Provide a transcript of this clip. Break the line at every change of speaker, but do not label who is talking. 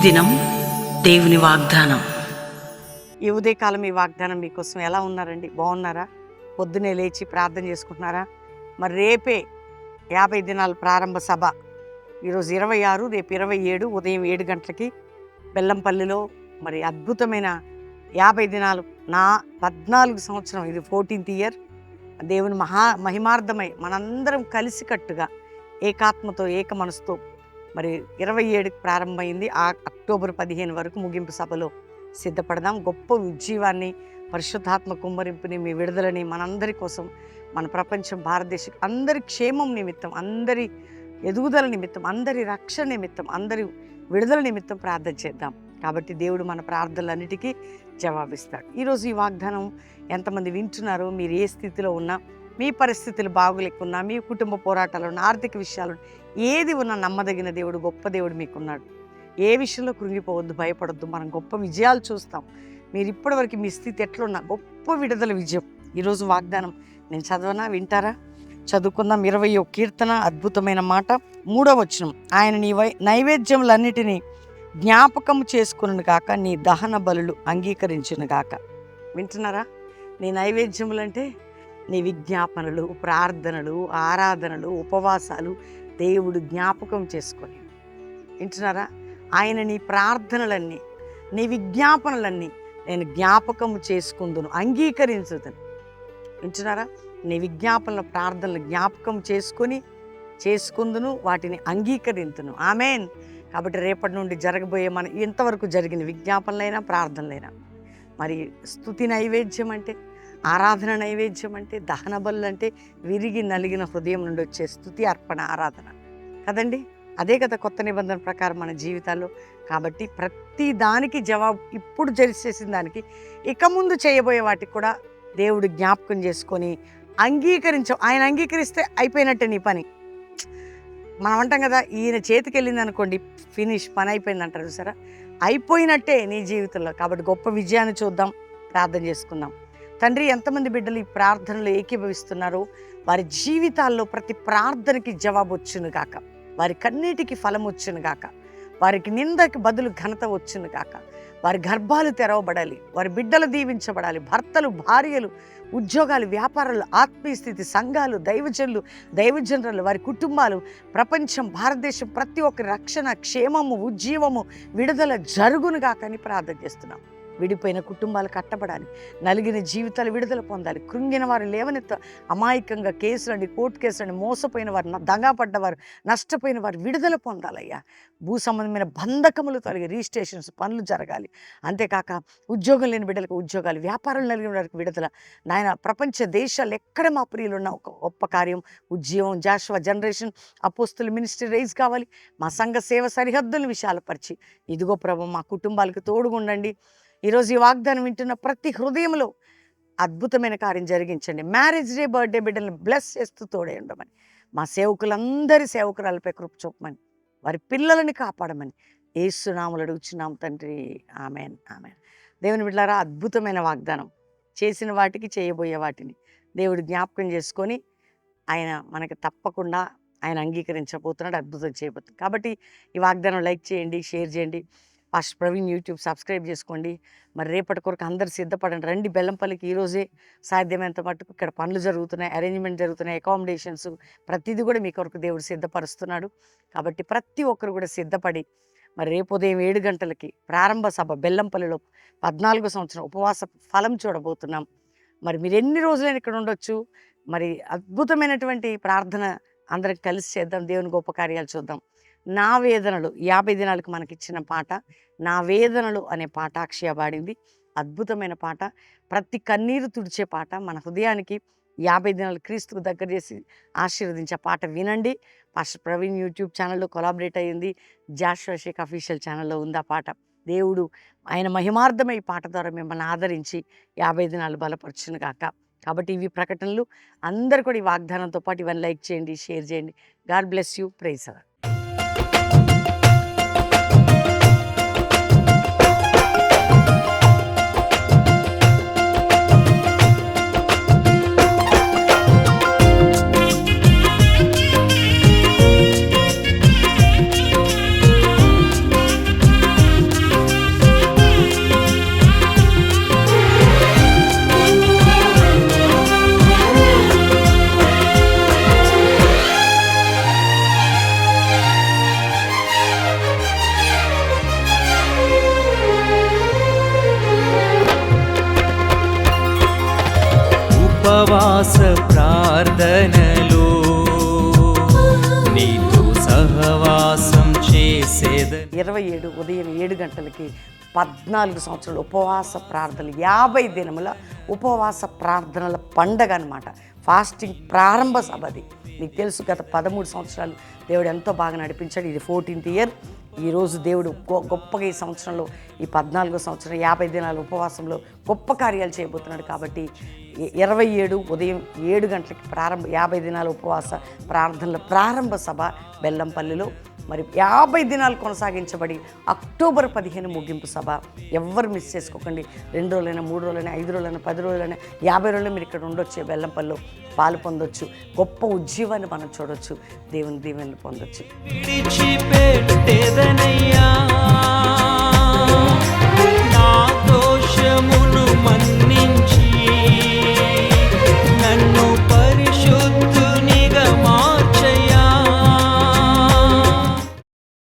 దినం దేవుని వాగ్దానం.
ఈ ఉదయకాలం ఈ వాగ్దానం మీకోసం ఎలా ఉన్నారండి? బాగున్నారా? పొద్దునే లేచి ప్రార్థన చేసుకుంటున్నారా? మరి రేపే 50 దినాల ప్రారంభ సభ. ఈరోజు 26, రేపు 27 ఉదయం 7 గంటలకి బెల్లంపల్లిలో మరి అద్భుతమైన 50 దినాలు. నా 14 సంవత్సరం, ఇది 14th ఇయర్. దేవుని మహిమార్థమై మనందరం కలిసికట్టుగా ఏకాత్మతో ఏక మనసుతో మరి 27కి ప్రారంభమైంది. అక్టోబర్ 15 వరకు ముగింపు సభలో సిద్ధపడదాం. గొప్ప ఉజ్జీవాన్ని, పరిశుద్ధాత్మ కుమ్మరింపుని, మీ విడుదలని మనందరి కోసం, మన ప్రపంచం, భారతదేశం అందరి క్షేమం నిమిత్తం, అందరి ఎదుగుదల నిమిత్తం, అందరి రక్షణ నిమిత్తం, అందరి విడుదల నిమిత్తం ప్రార్థన చేద్దాం. కాబట్టి దేవుడు మన ప్రార్థనలన్నిటికీ జవాబిస్తాడు. ఈరోజు ఈ వాగ్దానం ఎంతమంది వింటున్నారో, మీరు ఏ స్థితిలో ఉన్నా, మీ పరిస్థితులు బాగులేకున్నా, మీ కుటుంబ పోరాటాలు ఉన్న, ఆర్థిక విషయాలు ఏది ఉన్నా, నమ్మదగిన దేవుడు, గొప్ప దేవుడు మీకున్నాడు. ఏ విషయంలో కృంగిపోవద్దు, భయపడొద్దు. మనం గొప్ప విజయాలు చూస్తాం. మీరు ఇప్పటివరకు మీ స్థితి ఎట్లున్నా గొప్ప విడుదల విజయం. ఈరోజు వాగ్దానం నేను చదవనా? వింటారా? చదువుకుందాం. 21వ కీర్తన, అద్భుతమైన మాట, 3వ వచనం. ఆయన నీ నైవేద్యములన్నిటినీ జ్ఞాపకం చేసుకును గాక, నీ దహన బలులు అంగీకరించును గాక. వింటున్నారా? నీ నైవేద్యములంటే నీ విజ్ఞాపనలు, ప్రార్థనలు, ఆరాధనలు, ఉపవాసాలు దేవుడు జ్ఞాపకం చేసుకొని. వింటున్నారా? ఆయన నీ ప్రార్థనలన్నీ, నీ విజ్ఞాపనలన్నీ నేను జ్ఞాపకం చేసుకుందును, అంగీకరించుదును. వింటున్నారా? నీ విజ్ఞాపనల ప్రార్థనలు జ్ఞాపకం చేసుకుందును, వాటిని అంగీకరించును. ఆమేన్. కాబట్టి రేపటి నుండి జరగబోయే మన ఇంతవరకు జరిగిన విజ్ఞాపనలైనా, ప్రార్థనలైనా, మరి స్తుతి నైవేద్యం అంటే, ఆరాధన నైవేద్యం అంటే, దహన బలులు అంటే విరిగి నలిగిన హృదయం నుండి వచ్చే స్తుతి, అర్పణ, ఆరాధన కదండి. అదే కదా కొత్త నిబంధన ప్రకారం మన జీవితాల్లో. కాబట్టి ప్రతి దానికి జవాబు, ఇప్పుడు చేసిన దానికి ఇక ముందు చేయబోయే వాటికి కూడా దేవుడు జ్ఞాపకం చేసుకొని ఆయన అంగీకరిస్తే అయిపోయినట్టే నీ పని. మనం అంటాం కదా, ఈయన చేతికి వెళ్ళింది అనుకోండి, ఫినిష్, పని అయిపోయింది అంటారు చూసారా? అయిపోయినట్టే నీ జీవితంలో. కాబట్టి గొప్ప విజయాన్ని చూద్దాం, ప్రార్థన చేసుకుందాం. తండ్రి, ఎంతమంది బిడ్డలు ఈ ప్రార్థనలు ఏకీభవిస్తున్నారో వారి జీవితాల్లో ప్రతి ప్రార్థనకి జవాబు వచ్చును గాక, వారి కన్నీటికి ఫలం వచ్చును గాక, వారికి నిందకి బదులు ఘనత వచ్చును గాక, వారి గర్భాలు తెరవబడాలి, వారి బిడ్డలు దీవించబడాలి, భర్తలు, భార్యలు, ఉద్యోగాలు, వ్యాపారాలు, ఆత్మీయ స్థితి, సంఘాలు, దైవజనులు, వారి కుటుంబాలు, ప్రపంచం, భారతదేశం, ప్రతి ఒక్కరి రక్షణ, క్షేమము, ఉజ్జీవము, విడుదల జరుగునుగా కానీ ప్రార్థన చేస్తున్నాం. విడిపోయిన కుటుంబాలు కట్టబడాలి, నలిగిన జీవితాలు విడుదల పొందాలి, కృంగిన వారు లేవనెత్త, అమాయకంగా కేసులండి, కోర్టు కేసులండి, మోసపోయిన వారు, దగాపడ్డవారు, నష్టపోయిన వారు విడుదల పొందాలయ్యా. భూ సంబంధమైన బంధకములు తొలగి రిజిస్ట్రేషన్స్ పనులు జరగాలి. అంతేకాక ఉద్యోగం లేని బిడ్డలకు ఉద్యోగాలు, వ్యాపారం కలిగిన వారికి విడుదల. నాయన, ప్రపంచ దేశాలు ఎక్కడ మా ప్రియులు ఉన్న ఒక గొప్ప కార్యం, ఉద్యమం, జాషువా జనరేషన్ అపోస్తుల మినిస్ట్రీ రైజ్ కావాలి. మా సంఘ సేవ సరిహద్దులను విశాలపరిచి, ఇదిగో ప్రభు మా కుటుంబాలకు తోడుగుండండి. ఈరోజు ఈ వాగ్దానం వింటున్న ప్రతి హృదయంలో అద్భుతమైన కార్యం జరిగించండి. మ్యారేజ్ డే, బర్త్డే బిడ్డలను బ్లెస్ చేస్తూ తోడే ఉండమని, మా సేవకులందరి సేవకురాలపై కృప చూపమని, వారి పిల్లలని కాపాడమని యేసు నామములో అడుగుచున్నాం తండ్రి. Amen, amen. దేవుని బిడ్డలారా, అద్భుతమైన వాగ్దానం. చేసిన వాటికి, చేయబోయే వాటిని దేవుడు జ్ఞాపకం చేసుకొని ఆయన మనకి తప్పకుండా ఆయన అంగీకరించబోతున్నాడు, అద్భుతం చేయబోతుంది. కాబట్టి ఈ వాగ్దానం లైక్ చేయండి, షేర్ చేయండి. పాస్టర్ ప్రవీణ్ యూట్యూబ్ సబ్స్క్రైబ్ చేసుకోండి. మరి రేపటి కొరకు అందరు సిద్ధపడండి. రండి బెల్లంపల్లికి. ఈరోజే సాధ్యమైనంత మట్టుకు ఇక్కడ పనులు జరుగుతున్నాయి, అరేంజ్మెంట్ జరుగుతున్నాయి, అకామిడేషన్స్, ప్రతిదీ కూడా మీ కొరకు దేవుడు సిద్ధపరుస్తున్నాడు. కాబట్టి ప్రతి ఒక్కరు కూడా సిద్ధపడి మరి రేపు ఉదయం 7 గంటలకి ప్రారంభ సభ బెల్లంపల్లిలో 14వ సంవత్సరం ఉపవాస ఫలం చూడబోతున్నాం. మరి మీరు ఎన్ని రోజులైనా ఇక్కడ ఉండొచ్చు. మరి అద్భుతమైనటువంటి ప్రార్థన అందరికి కలిసి చేద్దాం, దేవుని గొప్ప కార్యాలు చూద్దాం. నా వేదనలు 50 దినాలకు మనకిచ్చిన పాట, నా వేదనలు అనే పాట అక్షయ పాడింది. అద్భుతమైన పాట, ప్రతి కన్నీరు తుడిచే పాట, మన హృదయానికి 50 దినాలు క్రీస్తుకు దగ్గర చేసి ఆశీర్వదించే పాట వినండి. పాస్టర్ ప్రవీణ్ యూట్యూబ్ ఛానల్లో కొలాబరేట్ అయ్యింది, జాషువా షేక్ అఫీషియల్ ఛానల్లో ఉంది ఆ పాట. దేవుడు ఆయన మహిమార్థమై ఈ పాట ద్వారా మిమ్మల్ని ఆదరించి 50 దినాలు బలపరచును గాక. కాబట్టి ఇవి ప్రకటనలు. అందరు కూడా ఈ వాగ్దానంతో పాటు ఇవన్నీ లైక్ చేయండి, షేర్ చేయండి. God bless you. Praise the Lord.
ఉపవాస ప్రార్థనలో నీతో సహవాసం చేసేదని.
27 ఉదయం 7 గంటలకి 14 సంవత్సరాలు ఉపవాస ప్రార్థనలు, 50 దినముల ఉపవాస ప్రార్థనల పండగ అనమాట. ఫాస్టింగ్ ప్రారంభ సభ అది. మీకు తెలుసు, గత 13 సంవత్సరాలు దేవుడు ఎంతో బాగా నడిపించాడు. ఇది 14th ఇయర్. ఈరోజు దేవుడు గొప్పగా ఈ సంవత్సరంలో, ఈ 14వ సంవత్సరం 50 దినాల ఉపవాసంలో గొప్ప కార్యాలు చేయబోతున్నాడు. కాబట్టి 27 ఉదయం 7 గంటలకి 50 దినాల ఉపవాస ప్రార్థనల ప్రారంభ సభ బెల్లంపల్లిలో. మరి 50 దినాలు కొనసాగించబడి అక్టోబర్ 15 ముగింపు సభ. ఎవ్వరు మిస్ చేసుకోకండి. 2 రోజులైనా, 3 రోజులైనా, 5 రోజులైనా, 10 రోజులైనా, 50 రోజులైనా మీరు ఇక్కడ ఉండొచ్చు. బెల్లంపల్లిలో పాలు పొందొచ్చు. గొప్ప ఉజ్జీవాన్ని మనం చూడొచ్చు. దేవుని దీవెనలు పొందొచ్చు.
విడిచిపెట్టేదనయ్యా